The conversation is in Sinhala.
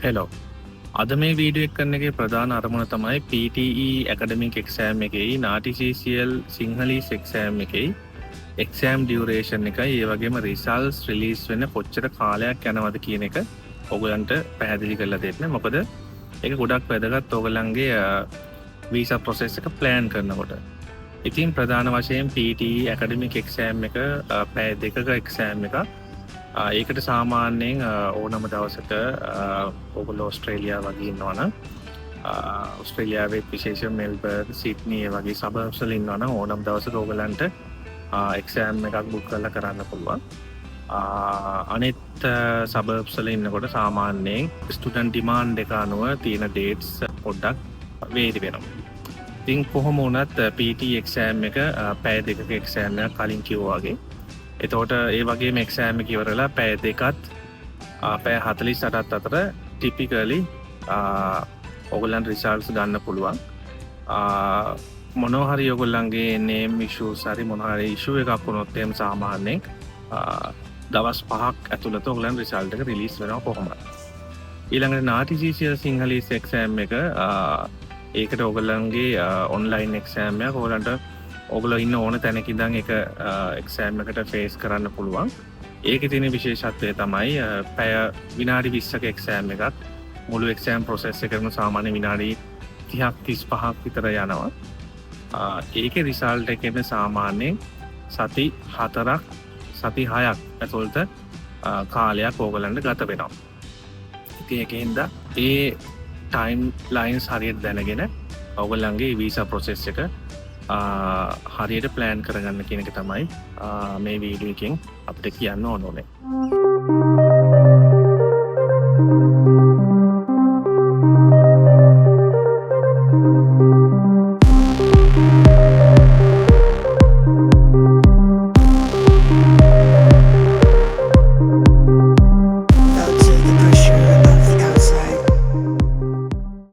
හෙලෝ අද මේ වීඩියෝ එක කරන එකේ ප්‍රධාන අරමුණ තමයි PTE ඇකඩමික් එක්සෑම් එකේ නාටිCCL සිංහලීස් එක්සෑම් එකේ එක්සෑම් ඩියුරේෂන් එකයි ඒ වගේම රිසල්ට්ස් රිලීස් වෙන්න කොච්චර කාලයක් යනවද කියන එක ඔයගලන්ට පැහැදිලි කරලා දෙන්න. මොකද ඒක ගොඩක් වැදගත් ඔයගලන්ගේ වීසා ප්‍රොසෙස් එක ප්ලෑන් කරනකොට. ඉතින් ප්‍රධාන වශයෙන් PTE ඇකඩමික් එක්සෑම් එක පැය දෙකක එක්සෑම් එකක්. ඒකට සාමාන්‍යයෙන් ඕනම දවසක ඔගොල්ලෝ ඕස්ට්‍රේලියා වගේ ඉන්නවනම් ඕස්ට්‍රේලියාවේ විශේෂ මෙල්බර්න් සිඩ්නි වගේ සබර්බ්ස් වල ඉන්නවනම් ඕනම දවසක ඔයගලන්ට එක්සෑම් එකක් බුක් කරලා කරන්න පුළුවන්. අනිත් සබර්බ්ස් වල ඉන්නකොට සාමාන්‍යයෙන් ස්ටුඩන්ට් ඩිමාන්ඩ් එක අනුව තියෙන ඩේට්ස් පොඩ්ඩක් වේරි වෙනවා. ඉතින් කොහොම වුණත් PTE එක්සෑම් එක පැය දෙකක එක්සෑම් එකක් කලින් කිව්වා වගේ. එතකොට ඒ වගේම එක්සෑම් එක ඉවරලා පැය දෙකත් පැය 48ත් අතර ටිපිකලි ඔයගොල්ලන් රිසල්ට්ස් ගන්න පුළුවන්. මොනවා හරි ඔයගොල්ලන්ගේ නේම් ඉෂුස් හරි මොනවා හරි ඉෂුව එකක් වුණොත් එහෙම සාමාන්‍යයෙන් දවස් 5ක් ඇතුළත ඔයගොල්ලන් රිසල්ට් එක රිලීස් වෙනවා කොහොමද. ඊළඟට නාටිCCL සිංහලීස් එක්සෑම් එක ඒකට ඔයගොල්ලන්ගේ ඔන්ලයින් එක්සෑම් එක ඔයගොල්ලෝ ඉන්න ඕන තැනක ඉඳන් එක එක්සෑම් එකට ෆේස් කරන්න පුළුවන්. ඒකේ තියෙන විශේෂත්වය තමයි පැය විනාඩි 20ක එක්සෑම් එකක් මුළු එක්සෑම් ප්‍රොසෙස් එකම සාමාන්‍ය විනාඩි 30ක් 35ක් විතර යනවා. ඒකේ රිසල්ට් එකෙන් සාමාන්‍යයෙන් සති 4ක් සති 6ක් ඇතුළත කාලයක් ඕගලන්ට ගත වෙනවා. ඉතින් ඒකෙන්ද ඒ ටයිම් ලයින්ස් හරියට දැනගෙන ඔයගොල්ලන්ගේ වීසා ප්‍රොසෙස් එක හරියට ප්ලෑන් කරගන්න කියන එක තමයි මේ වීඩියෝ එකෙන් අපිට කියන්න ඕනේ.